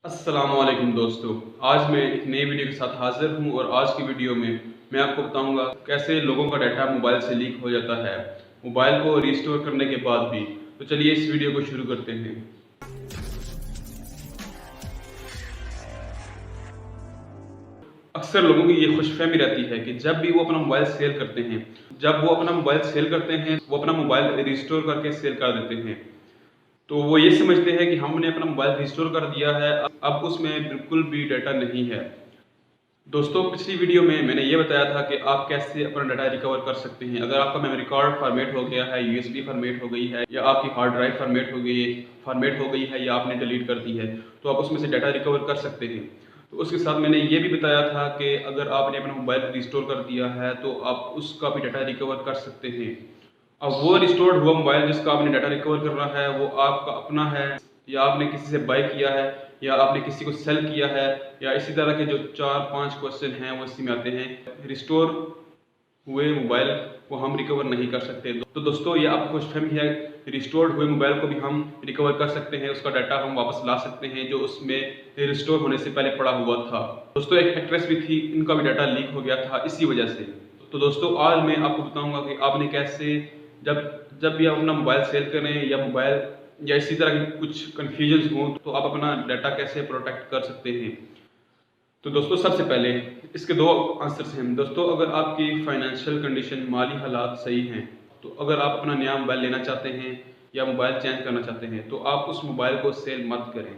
अस्सलामुअलैकुम दोस्तों, आज मैं एक नई वीडियो के साथ हाजिर हूं और आज की वीडियो में मैं आपको बताऊंगा कैसे लोगों का डाटा मोबाइल से लीक हो जाता है मोबाइल को रिस्टोर करने के बाद भी। तो चलिए इस वीडियो को शुरू करते हैं। अक्सर लोगों की ये खुशफहमी रहती है कि जब भी वो अपना मोबाइल सेल करते हैं, वो अपना मोबाइल रिस्टोर करके सेल कर देते हैं। तो वो ये समझते हैं कि हमने अपना मोबाइल रिस्टोर कर दिया है, अब उसमें बिल्कुल भी डाटा नहीं है। दोस्तों, पिछली वीडियो में मैंने ये बताया था कि आप कैसे अपना डाटा रिकवर कर सकते हैं। अगर आपका मेमोरी कार्ड फॉर्मेट हो गया है, यूएसबी फॉर्मेट हो गई है, या आपकी हार्ड ड्राइव फॉर्मेट हो गई है या आपने डिलीट कर दी है, तो आप उसमें से डाटा रिकवर कर सकते हैं। तो उसके साथ मैंने ये भी बताया था कि अगर आपने अपना मोबाइल रिस्टोर कर दिया है तो आप उसका भी डाटा रिकवर कर सकते हैं। अब वो रिस्टोर्ड हुआ मोबाइल जिसका आपने डाटा रिकवर करना है वो आपका अपना है, या आपने किसी से बाय किया है, या आपने किसी को सेल किया है, या इसी तरह के जो 4-5 क्वेश्चन हैं वो इसी में आते हैं। रिस्टोर हुए मोबाइल को हम रिकवर नहीं कर सकते। तो दोस्तों, ये आपको खुशफहमी है, रिस्टोर्ड हुए मोबाइल को भी हम रिकवर कर सकते हैं, उसका डाटा हम वापस ला सकते हैं जो उसमें रिस्टोर होने से पहले पड़ा हुआ था। दोस्तों, एक एक्ट्रेस भी थी, इनका भी डाटा लीक हो गया था इसी वजह से। तो दोस्तों, आज मैं आपको बताऊंगा कि आपने कैसे जब जब भी आप अपना मोबाइल सेल करें या इसी तरह की कुछ कन्फ्यूजन हो तो आप अपना डाटा कैसे प्रोटेक्ट कर सकते हैं। तो दोस्तों, सबसे पहले इसके दो आंसर्स हैं। दोस्तों, अगर आपकी फाइनेंशियल कंडीशन, माली हालात सही हैं, तो अगर आप अपना नया मोबाइल लेना चाहते हैं या मोबाइल चेंज करना चाहते हैं तो आप उस मोबाइल को सेल मत करें।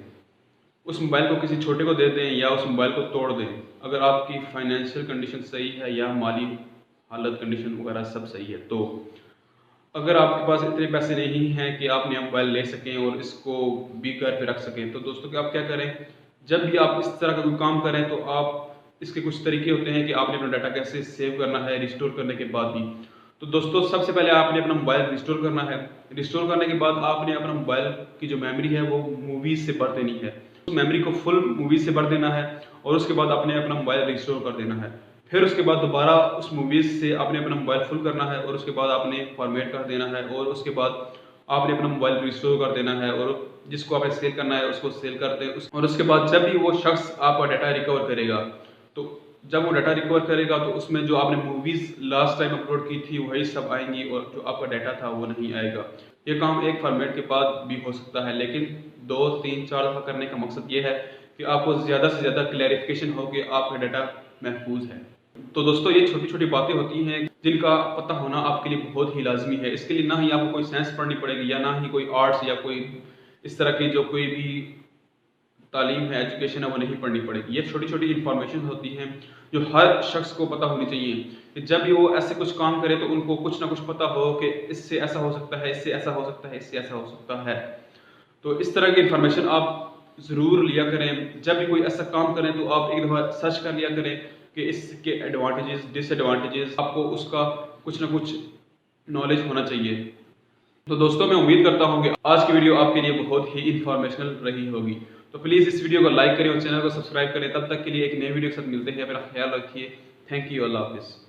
उस मोबाइल को किसी छोटे को दे दें या उस मोबाइल को तोड़ दें। अगर आपकी फाइनेंशियल कंडीशन सही है या माली हालत कंडीशन वगैरह सब सही है तो अगर आपके पास इतने पैसे नहीं हैं कि आप नया मोबाइल ले सकें और इसको भी घर पे रख सकें, तो दोस्तों कि आप क्या करें, जब भी आप इस तरह का कोई काम करें तो आप इसके कुछ तरीके होते हैं कि आपने अपना डाटा कैसे सेव करना है रिस्टोर करने के बाद भी। तो दोस्तों, सबसे पहले आपने अपना मोबाइल रिस्टोर करना है। रिस्टोर करने के बाद आपने अपना मोबाइल की जो मेमोरी है वो मूवीज से भर देनी है। उस मेमोरी को फुल मूवीज से भर देना है और उसके बाद आपने अपना मोबाइल रिस्टोर कर देना है। फिर उसके बाद दोबारा उस मूवीज से आपने अपना मोबाइल फुल करना है और उसके बाद आपने फॉर्मेट कर देना है और उसके बाद आपने अपना मोबाइल रिस्टोर कर देना है और जिसको आपने सेल करना है उसको सेल कर दें। और उसके बाद जब भी वो शख्स आपका डाटा रिकवर करेगा, तो जब वो डाटा रिकवर करेगा तो उसमें जो आपने मूवीज लास्ट टाइम अपलोड की थी वही सब आएंगी और जो आपका डाटा था वो नहीं आएगा। ये काम एक फॉर्मेट के बाद भी हो सकता है, लेकिन 2-3-4 दफ़ा करने का मकसद ये है कि आपको ज़्यादा से ज़्यादा क्लैरिफिकेशन हो कि आपका डाटा महफूज है। तो दोस्तों, ये छोटी छोटी बातें होती हैं जिनका पता होना आपके लिए बहुत ही लाजमी है। इसके लिए ना ही आपको कोई साइंस पढ़नी पड़ेगी या ना ही कोई आर्ट्स या कोई इस तरह की जो कोई भी तालीम है, एजुकेशन है, वो नहीं पढ़नी पड़ेगी। ये छोटी छोटी इंफॉर्मेशन होती हैं जो हर शख्स को पता होनी चाहिए कि जब भी वो ऐसे कुछ काम करे तो उनको कुछ ना कुछ पता हो कि इससे ऐसा हो सकता है, इससे ऐसा हो सकता है, इससे ऐसा हो सकता है। तो इस तरह की इंफॉर्मेशन आप ज़रूर लिया करें। जब भी कोई ऐसा काम करें तो आप एक दफ़ा सर्च कर लिया करें कि इसके एडवांटेजेस, डिसएडवांटेजेस, आपको उसका कुछ ना कुछ नॉलेज होना चाहिए। तो दोस्तों, मैं उम्मीद करता हूँ कि आज की वीडियो आपके लिए बहुत ही इंफॉर्मेशनल रही होगी। तो प्लीज़ इस वीडियो को लाइक करें और चैनल को सब्सक्राइब करें। तब तक के लिए एक नई वीडियो के साथ मिलते हैं। अपना ख्याल रखिए। Thank you. अल्लाह हाफिज़।